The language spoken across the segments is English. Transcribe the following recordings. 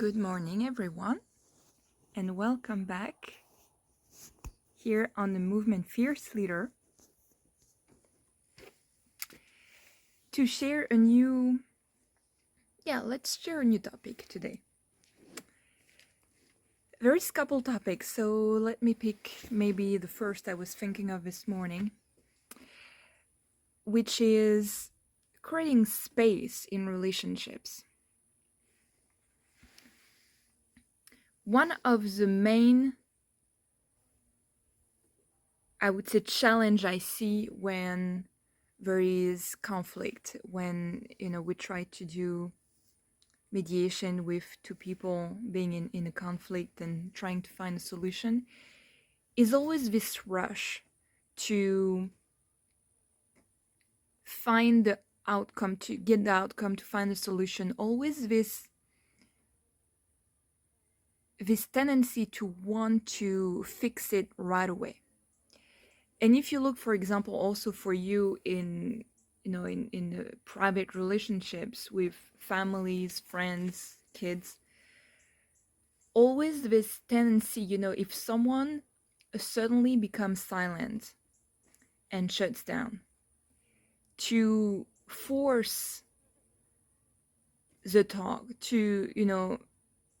Good morning, everyone, and welcome back here on the Movement Fierce Leader to share let's share a new topic today. There's a couple topics, so let me pick maybe the first I was thinking of this morning, which is creating space in relationships. One of the main, I would say, challenge I see when there is conflict, when we try to do mediation with two people being in a conflict and trying to find a solution, is always this rush to find the outcome, to get the outcome, to find a solution. Always this tendency to want to fix it right away. And if you look, for example, also for you in the private relationships with families, friends, kids, always this tendency, if someone suddenly becomes silent and shuts down, to force the talk, to,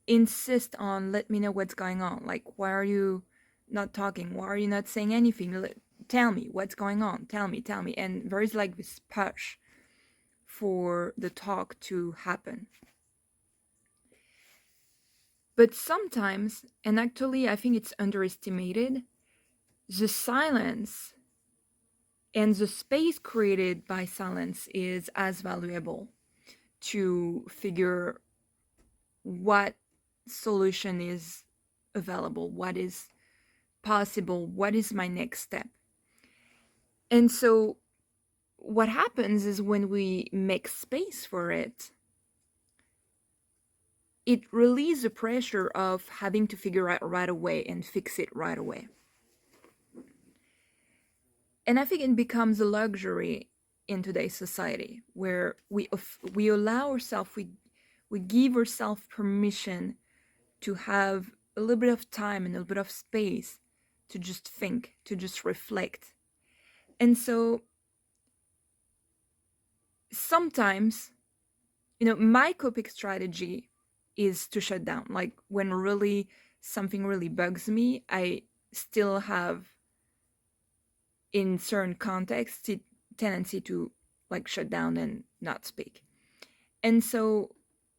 insist on, let me know what's going on. Like, why are you not talking? Why are you not saying anything? Tell me what's going on. Tell me. And there is like this push for the talk to happen. But sometimes, and actually I think it's underestimated, the silence and the space created by silence is as valuable to figure what solution is available, what is possible, what is my next step. And so what happens is when we make space for it, it relieves the pressure of having to figure out right away and fix it right away. And I think it becomes a luxury in today's society where we allow ourselves, we give ourselves permission to have a little bit of time and a little bit of space to just think, to just reflect. And so sometimes, my coping strategy is to shut down. Like when really something really bugs me, I still have, in certain contexts, a tendency to like shut down and not speak. And so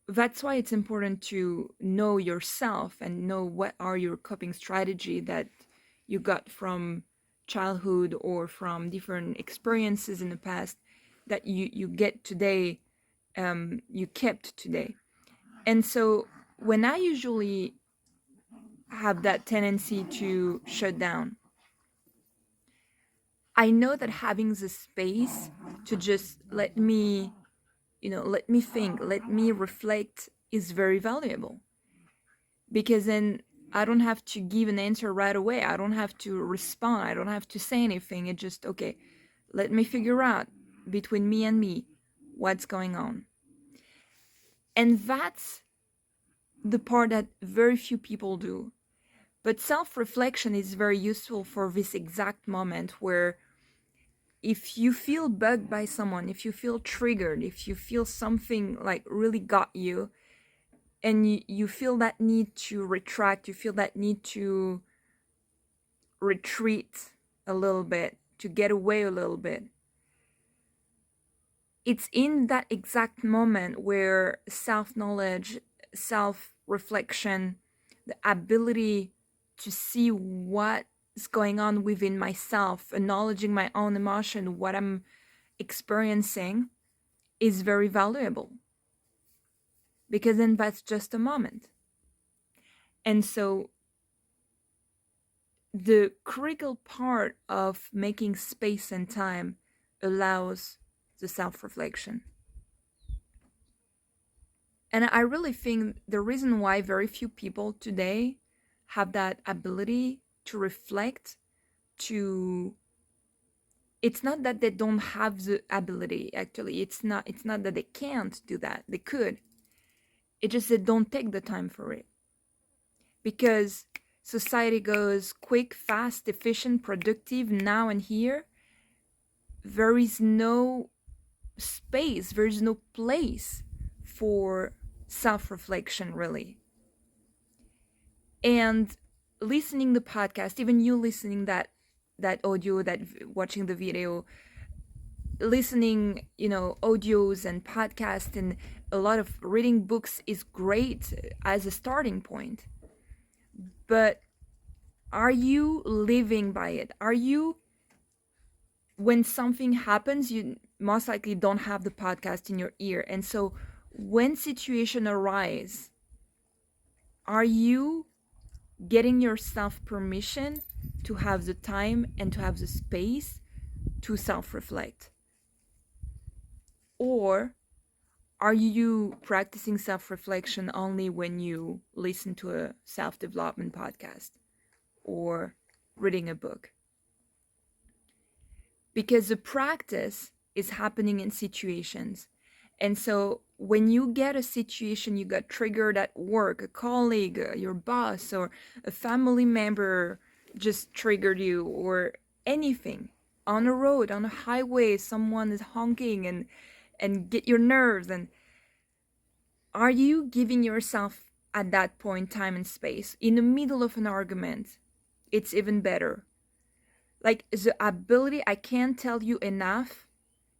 that's why it's important to know yourself and know what are your coping strategy that you got from childhood or from different experiences in the past that you get today, you kept today. And so when I usually have that tendency to shut down, I know that having the space to just let me think, let me reflect is very valuable. Because then I don't have to give an answer right away. I don't have to respond. I don't have to say anything. It just, okay, let me figure out between me and me what's going on. And that's the part that very few people do. But self-reflection is very useful for this exact moment where if you feel bugged by someone, if you feel triggered, if you feel something like really got you, and you feel that need to retract, you feel that need to retreat a little bit, to get away a little bit, it's in that exact moment where self-knowledge, self-reflection, the ability to see what's going on within myself, acknowledging my own emotion, what I'm experiencing, is very valuable. Because then that's just a moment. And so the critical part of making space and time allows the self-reflection. And I really think the reason why very few people today have that ability to reflect, it's not that they don't have the ability, actually. It's not that they can't do that. They could. It's just that don't take the time for it. Because society goes quick, fast, efficient, productive, now and here. There is no space, there is no place for self-reflection, really. And listening the podcast, even you listening that audio, that watching the video, listening, audios and podcasts and a lot of reading books is great as a starting point. But are you living by it? Are you, when something happens, you most likely don't have the podcast in your ear. And so when situation arise, are you getting yourself permission to have the time and to have the space to self-reflect? Or are you practicing self-reflection only when you listen to a self-development podcast or reading a book? Because the practice is happening in situations. And so when you get a situation, you got triggered at work, a colleague, your boss, or a family member just triggered you, or anything, on a road, on a highway, someone is honking and get your nerves. And are you giving yourself at that point time and space? In the middle of an argument, it's even better. Like the ability, I can't tell you enough,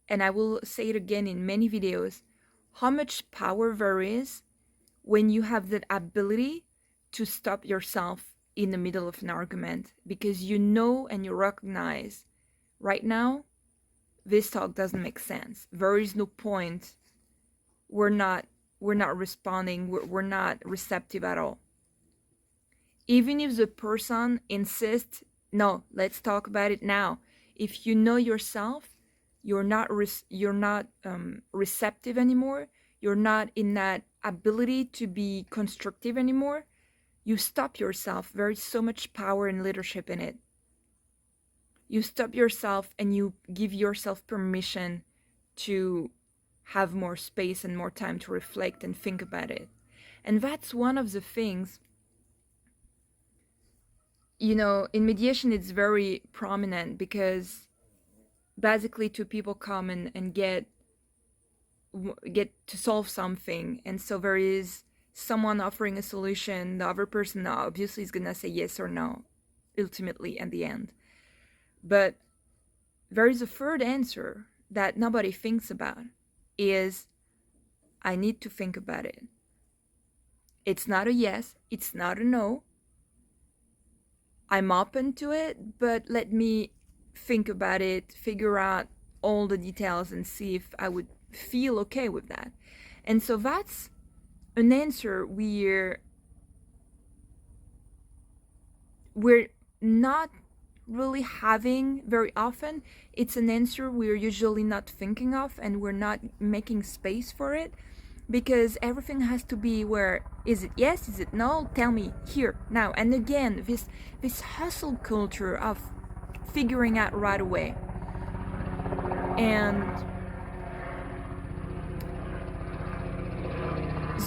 and I will say it again in many videos, how much power there is when you have that ability to stop yourself in the middle of an argument, because you know and you recognize right now this talk doesn't make sense. There is no point. We're not responding. We're not receptive at all. Even if the person insists, no, let's talk about it now. If you know yourself, you're not receptive anymore. You're not in that ability to be constructive anymore. You stop yourself. There is so much power and leadership in it. You stop yourself and you give yourself permission to have more space and more time to reflect and think about it. And that's one of the things, in mediation, it's very prominent, because basically two people come and get to solve something. And so there is someone offering a solution. The other person obviously is going to say yes or no, ultimately, at the end. But there is a third answer that nobody thinks about, is I need to think about it. It's not a yes, it's not a no. I'm open to it, but let me think about it, figure out all the details, and see if I would feel okay with that. And so that's an answer we're not really having very often. It's an answer we're usually not thinking of, and we're not making space for it, because everything has to be where, is it yes, is it no, tell me here, now. And again, this hustle culture of figuring out right away. And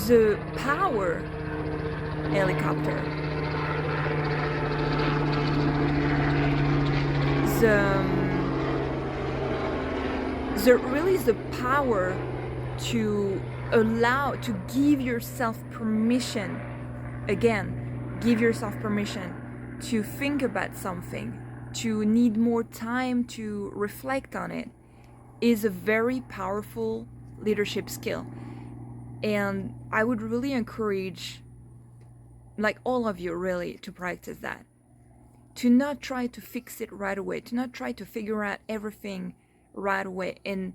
the power helicopter, really the power to allow, to give yourself permission, again, give yourself permission to think about something, to need more time to reflect on it, is a very powerful leadership skill. And I would really encourage, like all of you really, to practice that. To not try to fix it right away, to not try to figure out everything right away. And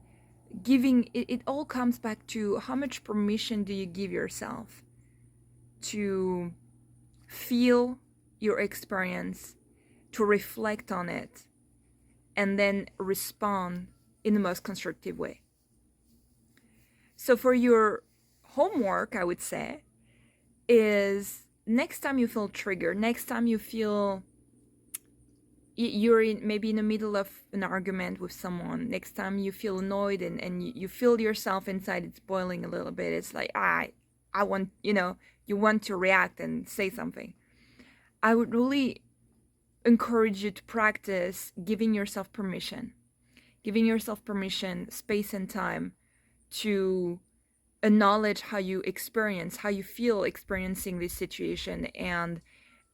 giving it all comes back to how much permission do you give yourself to feel your experience, to reflect on it, and then respond in the most constructive way. So for your homework, I would say, is next time you feel triggered, next time you feel you're maybe in the middle of an argument with someone, next time you feel annoyed and you feel yourself inside, it's boiling a little bit, it's like, I I want, you want to react and say something. I would really encourage you to practice giving yourself permission, space and time to acknowledge how you experience, how you feel experiencing this situation, and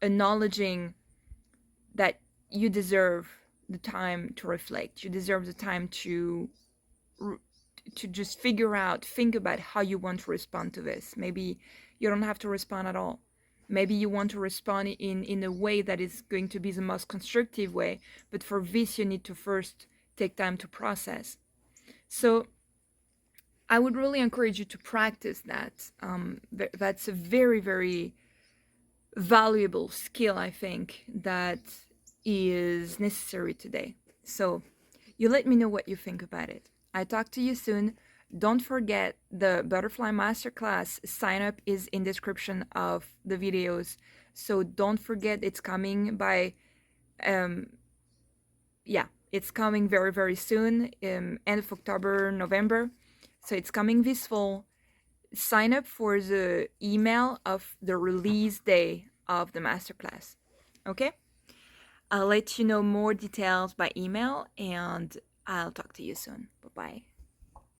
acknowledging that you deserve the time to reflect. You deserve the time to just think about how you want to respond to this. Maybe you don't have to respond at all. Maybe you want to respond in a way that is going to be the most constructive way, but for this you need to first take time to process. So I would really encourage you to practice that. That's a very, very valuable skill, I think, that is necessary today. So you let me know what you think about it. I talk to you soon. Don't forget the Butterfly Masterclass sign up is in description of the videos. So don't forget, it's coming by, it's coming very, very soon, end of October, November. So it's coming this fall. Sign up for the email of the release day of the masterclass. Okay? I'll let you know more details by email, and I'll talk to you soon. Bye-bye.